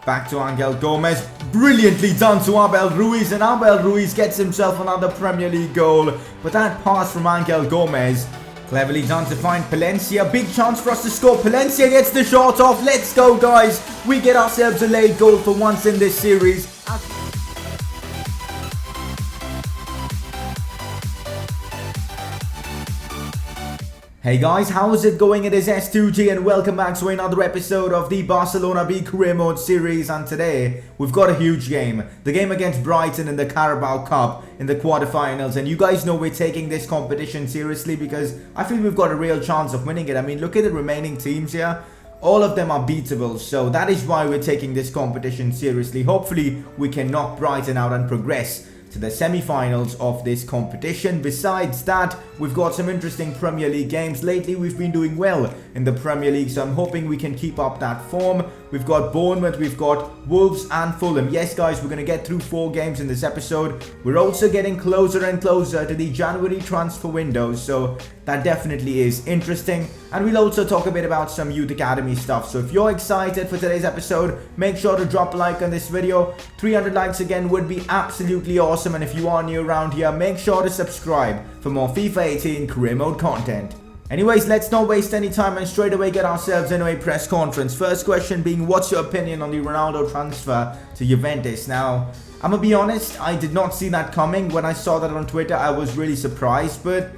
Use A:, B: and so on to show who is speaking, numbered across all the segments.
A: Back to Angel Gomez. Brilliantly done to Abel Ruiz, and Abel Ruiz gets himself another Premier League goal. But that pass from Angel Gomez, cleverly done to find Palencia. Big chance for us to score. Palencia gets the shot off. Let's go, guys. We get ourselves a late goal for once in this series. Hey guys, how's it going? It is S2G and welcome back to another episode of the Barcelona v Career Mode series, and today we've got a huge game. The game against Brighton in the Carabao Cup in the quarterfinals, and you guys know we're taking this competition seriously because I feel we've got a real chance of winning it. I mean, look at the remaining teams here. All of them are beatable, so that is why we're taking this competition seriously. Hopefully we can knock Brighton out and progress to the semi-finals of this competition. Besides that, we've got some interesting Premier League games. Lately we've been doing well in the Premier League, so I'm hoping we can keep up that form. We've got Bournemouth, we've got Wolves and Fulham. Yes guys, we're going to get through 4 games in this episode. We're also getting closer and closer to the January transfer window, so that definitely is interesting. And we'll also talk a bit about some youth academy stuff. So if you're excited for today's episode, make sure to drop a like on this video. 300 likes again would be absolutely awesome. And if you are new around here, make sure to subscribe for more FIFA 18 career mode content. Anyways, let's not waste any time and straight away get ourselves into a press conference. First question being, what's your opinion on the Ronaldo transfer to Juventus? Now, I'm gonna be honest, I did not see that coming. When I saw that on Twitter, I was really surprised, but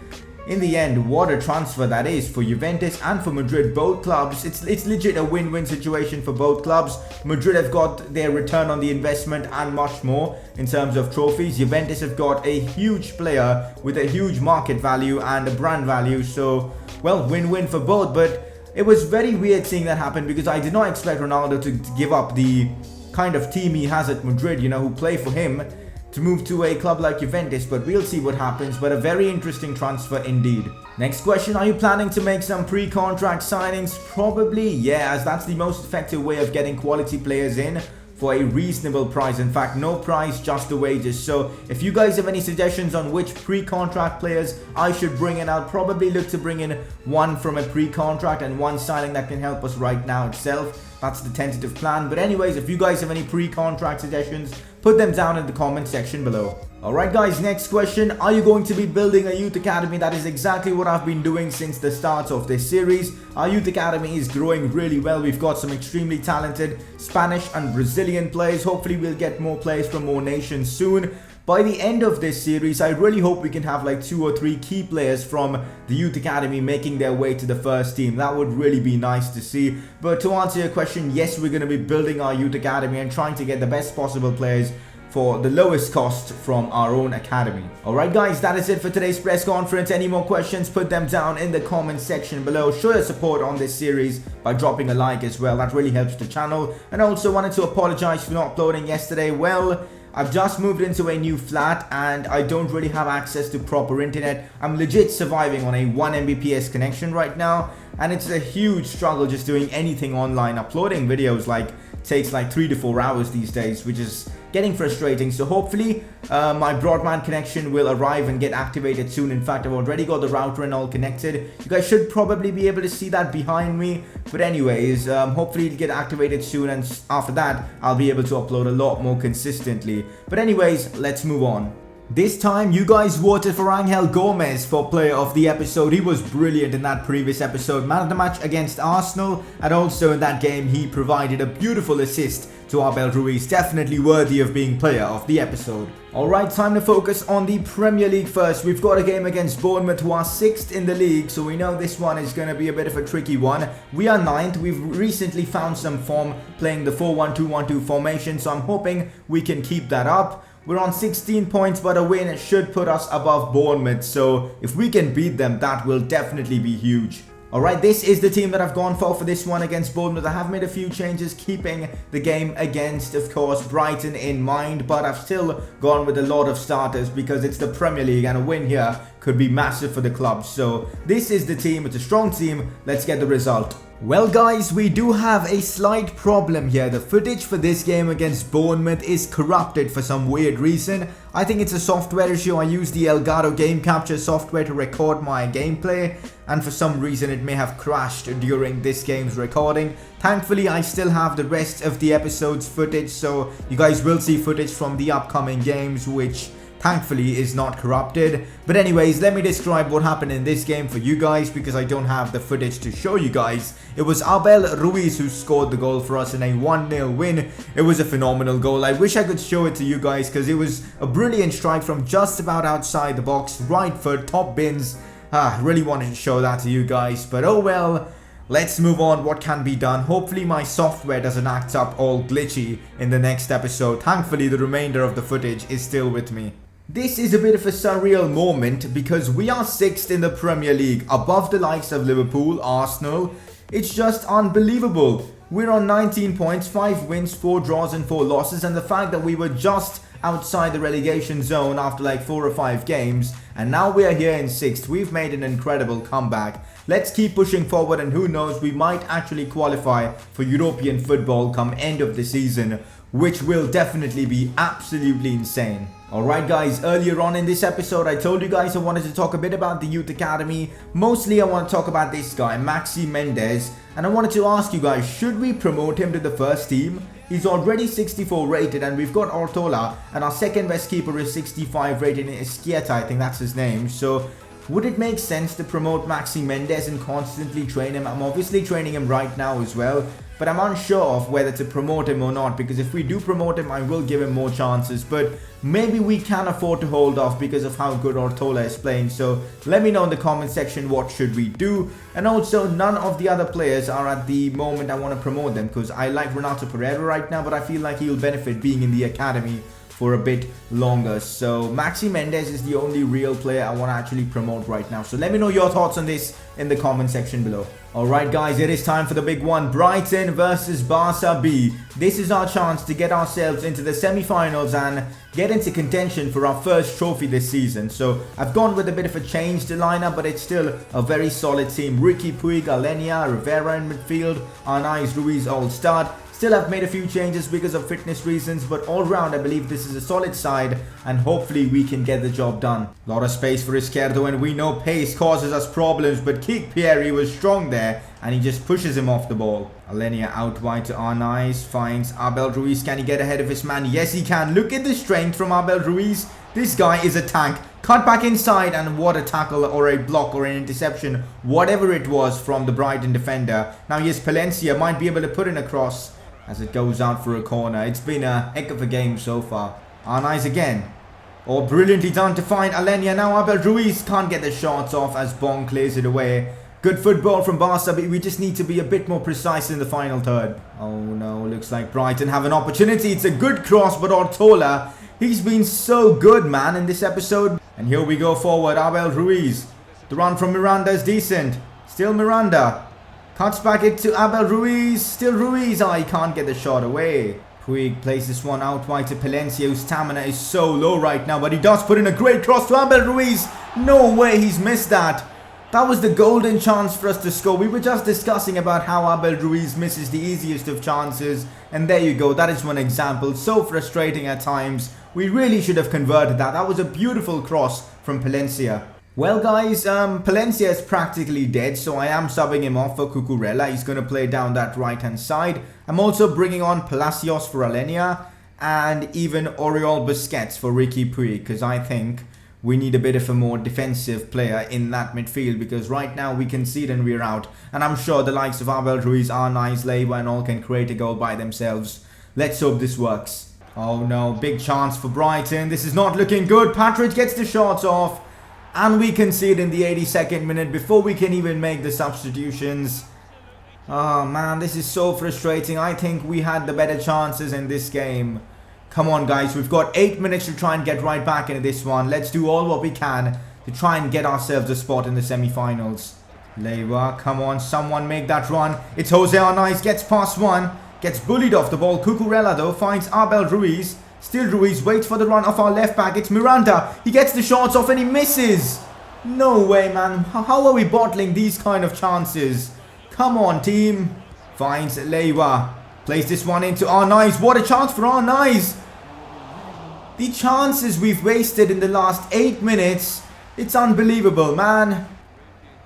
A: in the end, what a transfer that is for Juventus and for Madrid. Both clubs, it's legit a win-win situation for both clubs. Madrid have got their return on the investment and much more in terms of trophies. Juventus have got a huge player with a huge market value and a brand value. So, well, win-win for both. But it was very weird seeing that happen because I did not expect Ronaldo to give up the kind of team he has at Madrid, you know, who play for him, to move to a club like Juventus. But we'll see what happens. But a very interesting transfer indeed. Next question, are you planning to make some pre-contract signings? Probably, yeah, as that's the most effective way of getting quality players in for a reasonable price. In fact, no price, just the wages. So if you guys have any suggestions on which pre-contract players I should bring in, I'll probably look to bring in one from a pre-contract and one signing that can help us right now itself. That's the tentative plan. But anyways, if you guys have any pre-contract suggestions, put them down in the comment section below. Alright guys, next question. Are you going to be building a youth academy? That is exactly what I've been doing since the start of this series. Our youth academy is growing really well. We've got some extremely talented Spanish and Brazilian players. Hopefully we'll get more players from more nations soon. By the end of this series, I really hope we can have like 2 or 3 key players from the youth academy making their way to the first team. That would really be nice to see. But to answer your question, yes, we're going to be building our youth academy and trying to get the best possible players for the lowest cost from our own academy. Alright guys, that is it for today's press conference. Any more questions, put them down in the comment section below. Show your support on this series by dropping a like as well. That really helps the channel. And also wanted to apologize for not uploading yesterday. Well, I've just moved into a new flat and I don't really have access to proper internet. I'm legit surviving on a 1 Mbps connection right now, and it's a huge struggle just doing anything online. Uploading videos takes like 3 to 4 hours these days, which is getting frustrating. So hopefully my broadband connection will arrive and get activated soon. In fact, I've already got the router and all connected. You guys should probably be able to see that behind me. But anyways, hopefully it'll get activated soon, and after that I'll be able to upload a lot more consistently. But anyways, let's move on. This time, you guys voted for Angel Gomez for player of the episode. He was brilliant in that previous episode. Man of the match against Arsenal, and also in that game he provided a beautiful assist to Abel Ruiz. Definitely worthy of being player of the episode. Alright, time to focus on the Premier League first. We've got a game against Bournemouth, who are 6th in the league, so we know this one is going to be a bit of a tricky one. We are 9th. We've recently found some form playing the 4-1-2-1-2 formation, so I'm hoping we can keep that up. We're on 16 points, but a win should put us above Bournemouth. So if we can beat them, that will definitely be huge. Alright, this is the team that I've gone for this one against Bournemouth. I have made a few changes, keeping the game against, of course, Brighton in mind. But I've still gone with a lot of starters because it's the Premier League and a win here could be massive for the club. So this is the team. It's a strong team. Let's get the result. Well guys, we do have a slight problem here. The footage for this game against Bournemouth is corrupted for some weird reason. I think it's a software issue. I used the Elgato game capture software to record my gameplay, and for some reason it may have crashed during this game's recording. Thankfully I still have the rest of the episode's footage, so you guys will see footage from the upcoming games, which thankfully is not corrupted. But anyways, let me describe what happened in this game for you guys, because I don't have the footage to show you guys. It was Abel Ruiz who scored the goal for us in a 1-0 win. It was a phenomenal goal. I wish I could show it to you guys, because it was a brilliant strike from just about outside the box, right foot, top bins. Really wanted to show that to you guys, but oh well. Let's move on. What can be done? Hopefully my software doesn't act up all glitchy in the next episode. Thankfully the remainder of the footage is still with me. This is a bit of a surreal moment because we are 6th in the Premier League, above the likes of Liverpool, Arsenal. It's just unbelievable. We're on 19 points, 5 wins, 4 draws and 4 losses, and the fact that we were just outside the relegation zone after like 4 or 5 games, and now we are here in 6th. We've made an incredible comeback. Let's keep pushing forward, and who knows, we might actually qualify for European football come end of the season, which will definitely be absolutely insane. Alright guys, earlier on in this episode I told you guys I wanted to talk a bit about the youth academy. Mostly I want to talk about this guy, Maxi Mendes, and I wanted to ask you guys, should we promote him to the first team? He's already 64 rated, and we've got Ortola, and our second best keeper is 65 rated in Esquieta, I think that's his name. So would it make sense to promote Maxi Mendes and constantly train him? I'm obviously training him right now as well, but I'm unsure of whether to promote him or not, because if we do promote him I will give him more chances, but maybe we can afford to hold off because of how good Ortola is playing. So let me know in the comment section what should we do. And also, none of the other players are at the moment I want to promote them, because I like Renato Pereira right now, but I feel like he'll benefit being in the academy for a bit longer. So Maxi Mendes is the only real player I want to actually promote right now. So let me know your thoughts on this in the comment section below. Alright guys, it is time for the big one. Brighton versus Barca B. This is our chance to get ourselves into the semi-finals and get into contention for our first trophy this season. So I've gone with a bit of a change to lineup, but it's still a very solid team. Ricky Puig, Alenia, Rivera in midfield, Arnaiz, Ruiz all start. Still have made a few changes because of fitness reasons, but all round I believe this is a solid side and hopefully we can get the job done. A lot of space for Izquierdo, and we know pace causes us problems, but Kik Pieri was strong there and he just pushes him off the ball. Alenia out wide to Arnaiz, finds Abel Ruiz. Can he get ahead of his man? Yes he can. Look at the strength from Abel Ruiz. This guy is a tank. Cut back inside, and what a tackle or a block or an interception, whatever it was from the Brighton defender. Now yes, Palencia might be able to put in a cross as it goes out for a corner. It's been a heck of a game so far. Arnaiz again. Oh, brilliantly done to find Alenia. Now Abel Ruiz can't get the shots off as Bong clears it away. Good football from Barca, but we just need to be a bit more precise in the final third. Oh no, looks like Brighton have an opportunity. It's a good cross, but Ortola, he's been so good, man, in this episode. And here we go forward, Abel Ruiz. The run from Miranda is decent. Still Miranda. Cuts back it to Abel Ruiz. Still Ruiz. Oh, he can't get the shot away. Puig plays this one out wide to Palencia, whose stamina is so low right now, but he does put in a great cross to Abel Ruiz. No way he's missed that. That was the golden chance for us to score. We were just discussing about how Abel Ruiz misses the easiest of chances, and there you go. That is one example. So frustrating at times. We really should have converted that. That was a beautiful cross from Palencia. Well guys, Palencia is practically dead, so I am subbing him off for Cucurella. He's going to play down that right hand side. I'm also bringing on Palacios for Alenia, and even Oriol Busquets for Ricky Puig, because I think we need a bit of a more defensive player in that midfield, because right now we concede and we're out. And I'm sure the likes of Abel Ruiz, Arnaiz, Leiva and all can create a goal by themselves. Let's hope this works. Oh no, big chance for Brighton. This is not looking good. Patrick gets the shots off. And we concede in the 82nd minute before we can even make the substitutions. Oh man, this is so frustrating. I think we had the better chances in this game. Come on guys, we've got 8 minutes to try and get right back into this one. Let's do all what we can to try and get ourselves a spot in the semi-finals. Leiva, come on, someone make that run. It's Jose Arnaiz, gets past one. Gets bullied off the ball. Cucurella though finds Abel Ruiz. Still Ruiz waits for the run of our left back. It's Miranda. He gets the shots off and he misses. No way, man. How are we bottling these kind of chances? Come on, team. Finds Leiva. Plays this one into R9. What a chance for R9. The chances we've wasted in the last 8 minutes. It's unbelievable, man.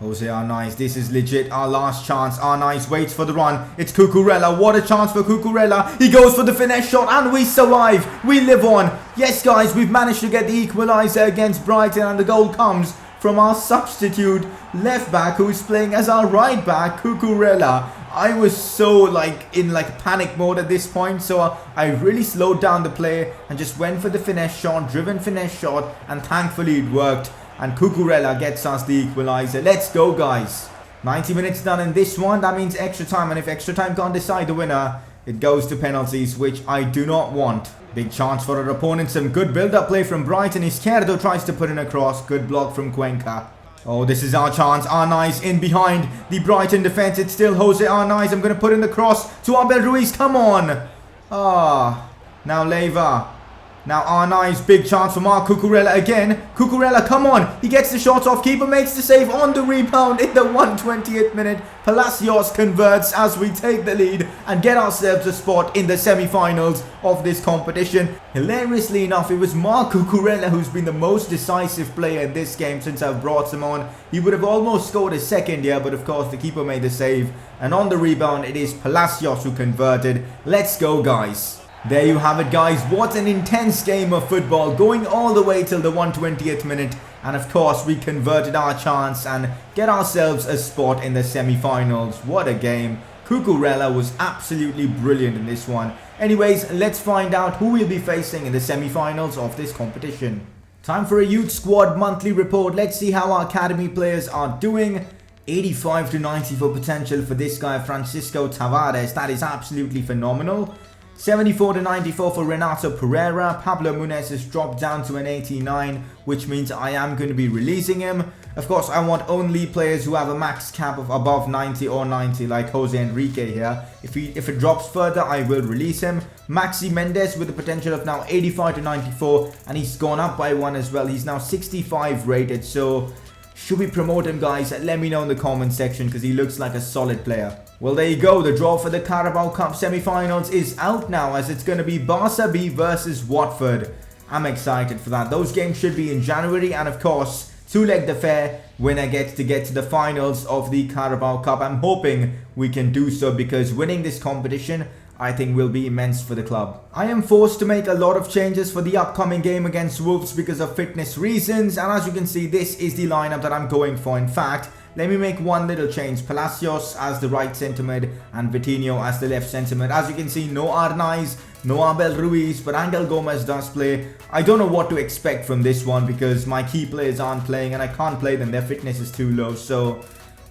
A: Jose R9, this is legit our last chance. R9 waits for the run. It's Cucurella. What a chance for Cucurella. He goes for the finesse shot and we survive. We live on. Yes, guys, we've managed to get the equaliser against Brighton, and the goal comes from our substitute left back who's playing as our right back, Cucurella. I was so in panic mode at this point, so I really slowed down the play and just went for the finesse shot, driven finesse shot, and thankfully it worked. And Cucurella gets us the equaliser. Let's go, guys. 90 minutes done in this one. That means extra time. And if extra time can't decide the winner, it goes to penalties, which I do not want. Big chance for our opponent. Some good build-up play from Brighton. Izquierdo tries to put in a cross. Good block from Cuenca. Oh, this is our chance. Arnaiz in behind the Brighton defence. It's still Jose Arnaiz. I'm going to put in the cross to Abel Ruiz. Come on. Now Leiva. Now Arnaiz, big chance for Marc Cucurella again. Cucurella, come on. He gets the shot off. Keeper makes the save on the rebound in the 120th minute. Palacios converts as we take the lead and get ourselves a spot in the semi-finals of this competition. Hilariously enough, it was Marc Cucurella who's been the most decisive player in this game since I've brought him on. He would have almost scored a second here, but of course the keeper made the save. And on the rebound, it is Palacios who converted. Let's go, guys. There you have it, guys. What an intense game of football, going all the way till the 120th minute. And of course, we converted our chance and get ourselves a spot in the semi-finals. What a game. Cucurella was absolutely brilliant in this one. Anyways, let's find out who we'll be facing in the semi-finals of this competition. Time for a youth squad monthly report. Let's see how our academy players are doing. 85 to 94 potential for this guy, Francisco Tavares. That is absolutely phenomenal. 74 to 94 for Renato Pereira. Pablo Munez has dropped down to an 89, which means I am going to be releasing him. Of course, I want only players who have a max cap of above 90 or 90, like Jose Enrique here. If it drops further, I will release him. Maxi Mendes with the potential of now 85 to 94, and he's gone up by 1 as well. He's now 65 rated, so should we promote him, guys? Let me know in the comment section because he looks like a solid player. Well, there you go. The draw for the Carabao Cup semi-finals is out now, as it's going to be Barca B versus Watford. I'm excited for that. Those games should be in January, and of course, two-legged affair. Winner gets to get to the finals of the Carabao Cup. I'm hoping we can do so because winning this competition, I think, will be immense for the club. I am forced to make a lot of changes for the upcoming game against Wolves because of fitness reasons, and as you can see, this is the lineup that I'm going for. In fact, let me make one little change. Palacios as the right centre mid and Vitinho as the left centre mid. As you can see, no Arnaiz, no Abel Ruiz, but Angel Gomez does play. I don't know what to expect from this one because my key players aren't playing and I can't play them. Their fitness is too low, so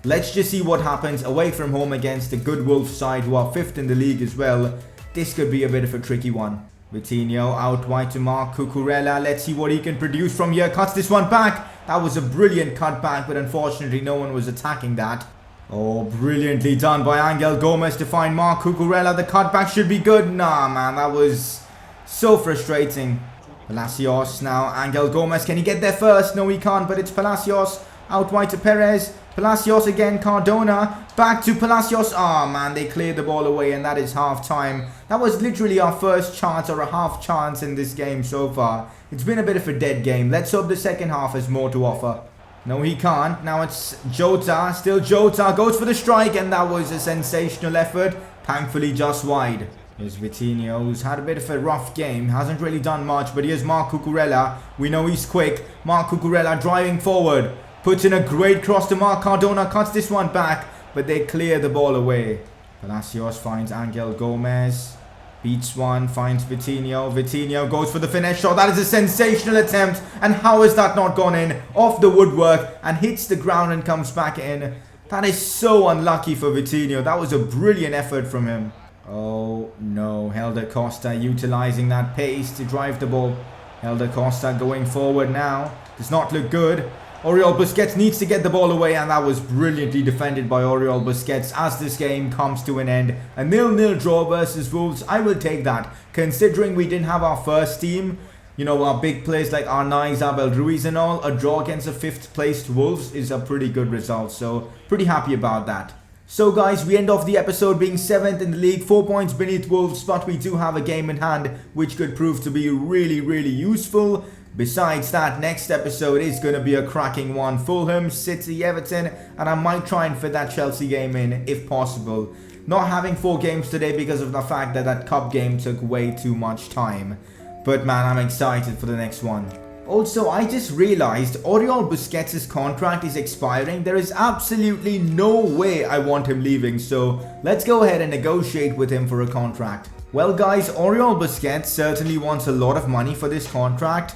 A: let's just see what happens away from home against the good Wolves side who are 5th in the league as well. This could be a bit of a tricky one. Vitinho out wide to Marc Cucurella. Let's see what he can produce from here. Cuts this one back. That was a brilliant cut back, but unfortunately no one was attacking that. Oh, brilliantly done by Angel Gomez to find Marc Cucurella. The cutback should be good. Nah, man, that was so frustrating. Palacios now. Angel Gomez, can he get there first? No, he can't, but it's Palacios. Out wide to Perez. Palacios again, Cardona. Back to Palacios. Oh, man, they cleared the ball away, and that is half time. That was literally our first chance or a half chance in this game so far. It's been a bit of a dead game. Let's hope the second half has more to offer. No, he can't. Now it's Jota. Still Jota. Goes for the strike, and that was a sensational effort. Thankfully, just wide. Here's Vitinho, who's had a bit of a rough game. Hasn't really done much, but here's Marc Cucurella. We know he's quick. Marc Cucurella driving forward. Puts in a great cross to Marc Cardona. Cuts this one back, but they clear the ball away. Palacios finds Angel Gomez. Beats one, finds Vitinho. Vitinho goes for the finesse shot. That is a sensational attempt. And how has that not gone in? Off the woodwork and hits the ground and comes back in. That is so unlucky for Vitinho. That was a brilliant effort from him. Oh no, Helder Costa utilizing that pace to drive the ball. Helder Costa going forward now. Does not look good. Oriol Busquets needs to get the ball away, and that was brilliantly defended by Oriol Busquets as this game comes to an end. A 0-0 draw versus Wolves. I will take that. Considering we didn't have our first team, you know, our big players like Arnaiz, Abel Ruiz and all, a draw against a 5th placed Wolves is a pretty good result. So, pretty happy about that. So guys, we end off the episode being 7th in the league, 4 points beneath Wolves, but we do have a game in hand which could prove to be really useful. Besides that, next episode is going to be a cracking one. Fulham, City, Everton, and I might try and fit that Chelsea game in if possible. Not having 4 games today because of the fact that that cup game took way too much time. But man, I'm excited for the next one. Also, I just realized Oriol Busquets' contract is expiring. There is absolutely no way I want him leaving, so let's go ahead and negotiate with him for a contract. Well guys, Oriol Busquets certainly wants a lot of money for this contract.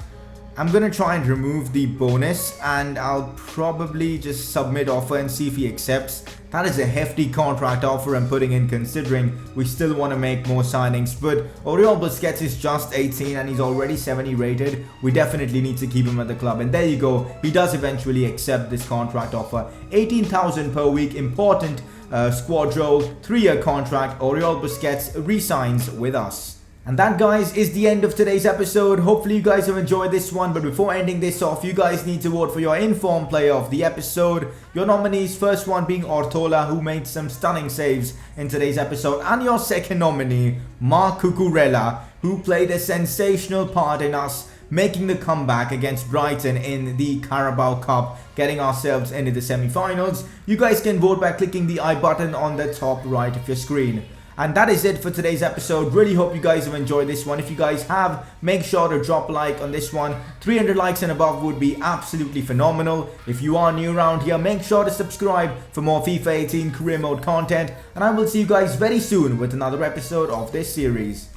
A: I'm gonna try and remove the bonus and I'll probably just submit offer and see if he accepts. That is a hefty contract offer I'm putting in, considering we still want to make more signings. But Oriol Busquets is just 18 and he's already 70 rated. We definitely need to keep him at the club. And there you go. He does eventually accept this contract offer. 18,000 per week. Important squad role. 3-year contract. Oriol Busquets re-signs with us. And that, guys, is the end of today's episode. Hopefully you guys have enjoyed this one. But before ending this off, you guys need to vote for your informed player of the episode. Your nominees, first one being Ortola, who made some stunning saves in today's episode. And your second nominee, Marc Cucurella, who played a sensational part in us making the comeback against Brighton in the Carabao Cup, getting ourselves into the semi-finals. You guys can vote by clicking the I button on the top right of your screen. And that is it for today's episode. Really hope you guys have enjoyed this one. If you guys have, make sure to drop a like on this one. 300 likes and above would be absolutely phenomenal. If you are new around here, make sure to subscribe for more FIFA 18 career mode content. And I will see you guys very soon with another episode of this series.